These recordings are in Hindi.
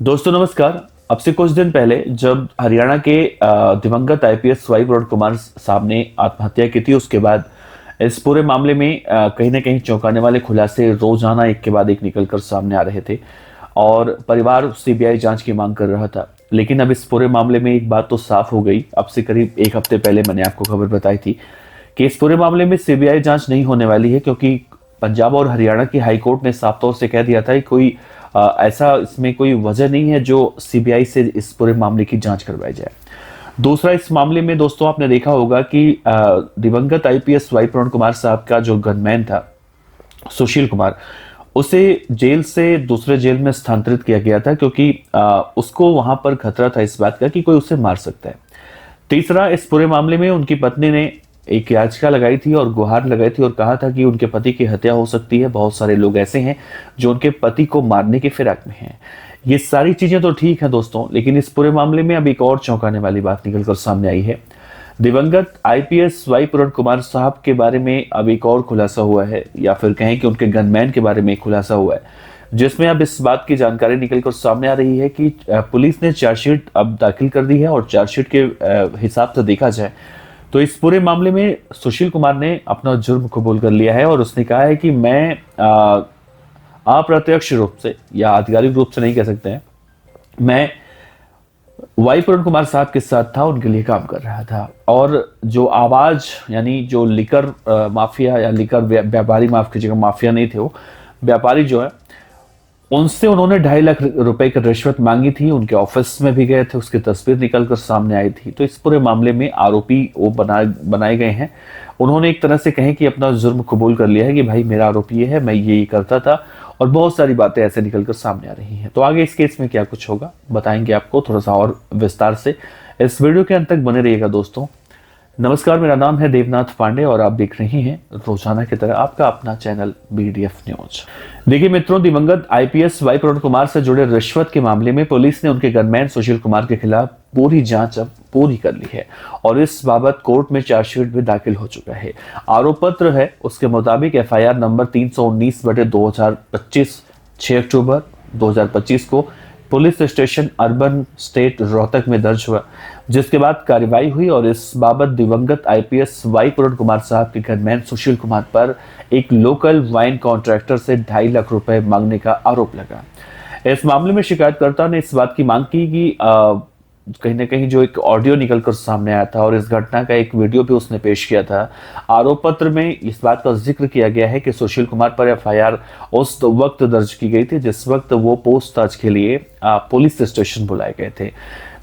दोस्तों नमस्कार। अब से कुछ दिन पहले जब हरियाणा के दिवंगत आईपीएस वाई वरुण कुमार साहब ने आत्महत्या की थी, उसके बाद इस पूरे मामले में कहीं ना कहीं चौंकाने वाले खुलासे रोजाना एक के बाद एक निकलकर सामने आ रहे थे और परिवार सीबीआई जांच की मांग कर रहा था। लेकिन अब इस पूरे मामले में एक बात तो साफ हो गई। अब से करीब एक हफ्ते पहले मैंने आपको खबर बताई थी कि इस पूरे मामले में सीबीआई जांच नहीं होने वाली है, क्योंकि पंजाब और हरियाणा की हाईकोर्ट ने साफ तौर से कह दिया था कि कोई ऐसा इसमें कोई वजह नहीं है जो सीबीआई से इस पूरे मामले की जांच करवाई जाए। दूसरा, इस मामले में दोस्तों आपने देखा होगा कि दिवंगत आईपीएस वाई वरुण कुमार साहब का जो गनमैन था सुशील कुमार, उसे जेल से दूसरे जेल में स्थानांतरित किया गया था, क्योंकि उसको वहां पर खतरा था इस बात का कि कोई उसे मार सकता है। तीसरा, इस पूरे मामले में उनकी पत्नी ने एक याचिका लगाई थी और गुहार लगाई थी और कहा था कि उनके पति की हत्या हो सकती है। बहुत सारे लोग ऐसे हैं जो उनके पति को मारने के फिराक में हैं। ये सारी चीजें तो ठीक है दोस्तों, लेकिन इस पूरे मामले में अब एक और चौंकाने वाली बात निकलकर सामने आई है। दिवंगत आईपीएस वाई वरुण कुमार साहब के बारे में अब एक और खुलासा हुआ है, या फिर कहें कि उनके गनमैन के बारे में एक खुलासा हुआ है, जिसमें अब इस बात की जानकारी निकलकर सामने आ रही है कि पुलिस ने चार्जशीट अब दाखिल कर दी है और चार्जशीट के हिसाब से देखा जाए तो इस पूरे मामले में सुशील कुमार ने अपना जुर्म कबूल कर लिया है और उसने कहा है कि मैं अप्रत्यक्ष रूप से या आधिकारिक रूप से नहीं कह सकते हैं, मैं वाई वरुण कुमार साहब के साथ था, उनके लिए काम कर रहा था। और जो आवाज यानी जो लिकर माफिया या लिकर व्यापारी, माफ कीजिएगा, माफिया नहीं थे वो, व्यापारी जो है, उनसे उन्होंने 2.5 लाख रुपए की रिश्वत मांगी थी। उनके ऑफिस में भी गए थे, उसकी तस्वीर निकलकर सामने आई थी। तो इस पूरे मामले में आरोपी वो बनाए गए हैं। उन्होंने एक तरह से कहें कि अपना जुर्म कबूल कर लिया है कि भाई मेरा आरोप ये है, मैं ये करता था, और बहुत सारी बातें ऐसे निकलकर सामने आ रही हैं। तो आगे इस केस में क्या कुछ होगा बताएंगे आपको थोड़ा सा और विस्तार से। इस वीडियो के अंत तक बने रहिएगा दोस्तों। नमस्कार, मेरा नाम है देवनाथ पांडे और आप देख रहे हैं रोजाना की तरह आपका अपना चैनल बीडीएफ न्यूज। देखिए मित्रों, दिवंगत आईपीएस वाई वरुण कुमार से जुड़े रिश्वत के मामले में पुलिस ने उनके गनमैन सुशील कुमार के खिलाफ पूरी जांच अब पूरी कर ली है और इस बाबत कोर्ट में चार्जशीट भी दाखिल हो चुका है। आरोप पत्र है, उसके मुताबिक एफआईआर नंबर 319/2025 6 अक्टूबर 2025 को police station urban state Rohtak में दर्ज हुआ, जिसके बाद कार्रवाई हुई और इस बाबत दिवंगत आईपीएस वाई वरुण कुमार साहब के गनमैन सुशील कुमार पर एक लोकल वाइन कॉन्ट्रैक्टर से 2.5 लाख रुपए मांगने का आरोप लगा। इस मामले में शिकायतकर्ता ने इस बात की मांग की कि कहीं ना कहीं जो एक ऑडियो निकलकर सामने आया था और इस घटना का एक वीडियो भी उसने पेश किया था। आरोप पत्र में इस बात का जिक्र किया गया है कि सुशील कुमार पर एफआईआर उस वक्त दर्ज की गई थी जिस वक्त वो पूछताछ के लिए पुलिस स्टेशन बुलाए गए थे।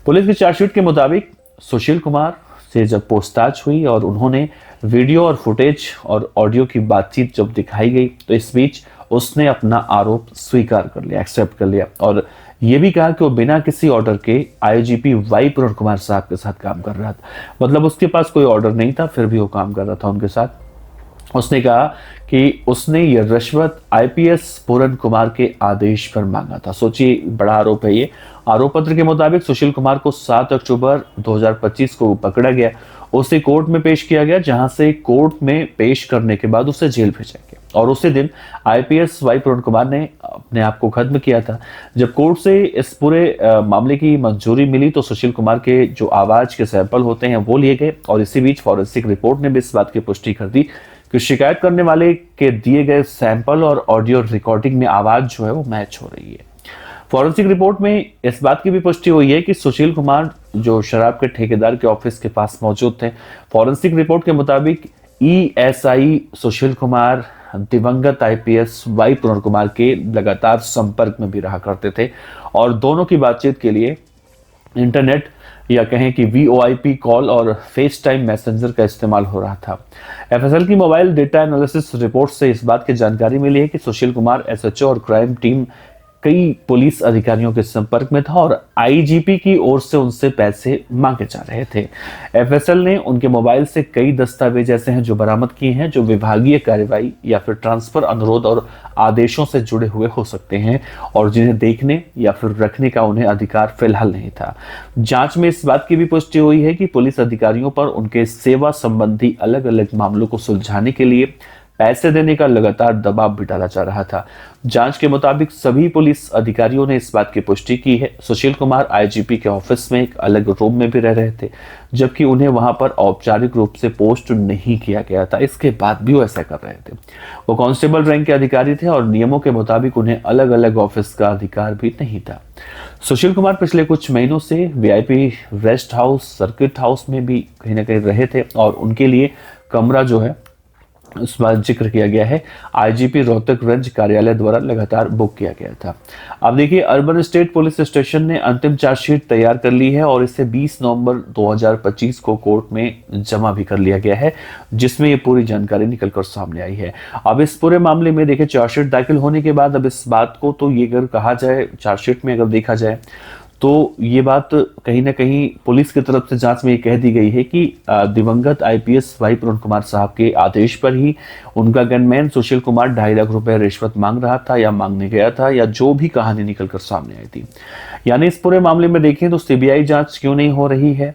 पुलिस की चार्जशीट के मुताबिक सुशील कुमार से जब पूछताछ हुई और उन्होंने वीडियो और फुटेज और ऑडियो की बातचीत जब दिखाई गई, तो इस बीच उसने अपना आरोप स्वीकार कर लिया, एक्सेप्ट कर लिया और ये भी कहा कि वो बिना किसी ऑर्डर के आईजीपी वाई वरुण कुमार साहब के साथ काम कर रहा था। मतलब उसके पास कोई ऑर्डर नहीं था, फिर भी वो काम कर रहा था उनके साथ। उसने कहा कि उसने ये रिश्वत आईपीएस वरुण कुमार के आदेश पर मांगा था। सोचिए, बड़ा आरोप है ये। आरोप पत्र के मुताबिक सुशील कुमार को 7 अक्टूबर 2025 को पकड़ा गया, उसे कोर्ट में पेश किया गया, जहां से कोर्ट में पेश करने के बाद उसे जेल भेजा गया और उसी दिन आईपीएस वाई वरुण कुमार ने अपने आप को खत्म किया था। जब कोर्ट से इस पूरे मामले की मंजूरी मिली तो सुशील कुमार के जो आवाज के सैंपल होते हैं वो लिए गए और इसी बीच फॉरेंसिक रिपोर्ट ने भी इस बात की पुष्टि कर दी कि शिकायत करने वाले के दिए गए सैंपल और ऑडियो रिकॉर्डिंग में आवाज जो है वो मैच हो रही है। फॉरेंसिक रिपोर्ट में इस बात की भी पुष्टि हुई है कि सुशील कुमार जो शराब के ठेकेदार के ऑफिस के पास मौजूद थे। फॉरेंसिक रिपोर्ट के मुताबिक ईएसआई सुशील कुमार दिवंगत आईपीएस वाई वरुण कुमार के लगातार संपर्क में भी रहा करते थे और दोनों की बातचीत के लिए इंटरनेट या कहें कि वीओआईपी कॉल और फेस टाइम मैसेंजर का इस्तेमाल हो रहा था। एफएसएल की मोबाइल डेटा एनालिसिस रिपोर्ट से इस बात की जानकारी मिली है कि सुशील कुमार एसएचओ और क्राइम टीम कई पुलिस अधिकारियों के संपर्क में था और आईजीपी की ओर से उनसे पैसे मांगे जा रहे थे। एफएसएल ने उनके मोबाइल से कई दस्तावेज ऐसे हैं जो बरामद किए हैं, जो विभागीय कार्रवाई या फिर ट्रांसफर अनुरोध और आदेशों से जुड़े हुए हो सकते हैं और जिन्हें देखने या फिर रखने का उन्हें अधिकार फिलहाल नहीं था। जांच में इस बात की भी पुष्टि हुई है कि पुलिस अधिकारियों पर उनके सेवा संबंधी अलग अलग मामलों को सुलझाने के लिए पैसे देने का लगातार दबाव भी डाला जा रहा था। जांच के मुताबिक सभी पुलिस अधिकारियों ने इस बात की पुष्टि की है। सुशील कुमार आईजीपी के ऑफिस में एक अलग रूम में भी रह रहे थे, जबकि उन्हें वहां पर औपचारिक रूप से पोस्ट नहीं किया गया था। इसके बाद भी वो ऐसा कर रहे थे। वो कांस्टेबल रैंक के अधिकारी थे और नियमों के मुताबिक उन्हें अलग अलग ऑफिस का अधिकार भी नहीं था। सुशील कुमार पिछले कुछ महीनों से VIP rest house, circuit house में भी कहीं ना कहीं रहे थे और उनके लिए कमरा जो है उस बार जिक्र किया गया है, आईजीपी रोहतक रेंज कार्यालय द्वारा लगातार बुक किया गया था। अब देखिए, अर्बन स्टेट पुलिस स्टेशन ने अंतिम चार्जशीट तैयार कर ली है और इसे 20 नवंबर 2025 को कोर्ट में जमा भी कर लिया गया है, जिसमें ये पूरी जानकारी निकलकर सामने आई है। अब इस पूरे मामले में देखिए, चार्जशीट दाखिल होने के बाद अब इस बात को तो ये अगर कहा जाए, चार्जशीट में अगर देखा जाए तो ये बात कहीं ना कहीं पुलिस की तरफ से जांच में ये कह दी गई है कि दिवंगत आईपीएस वाई पूरण कुमार साहब के आदेश पर ही उनका गनमैन सुशील कुमार 2.5 लाख रुपए रिश्वत मांग रहा था या मांगने गया था, या जो भी कहानी निकलकर सामने आई थी। यानी इस पूरे मामले में देखें तो सीबीआई जांच क्यों नहीं हो रही है,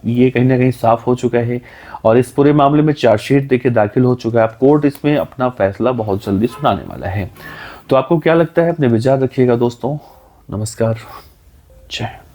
ये कहीं ना कहीं साफ हो चुका है। और इस पूरे मामले में चार्जशीट देखिए दाखिल हो चुका है। अब कोर्ट इसमें अपना फैसला बहुत जल्दी सुनाने वाला है। तो आपको क्या लगता है, अपने विचार रखिएगा दोस्तों। नमस्कार, जय।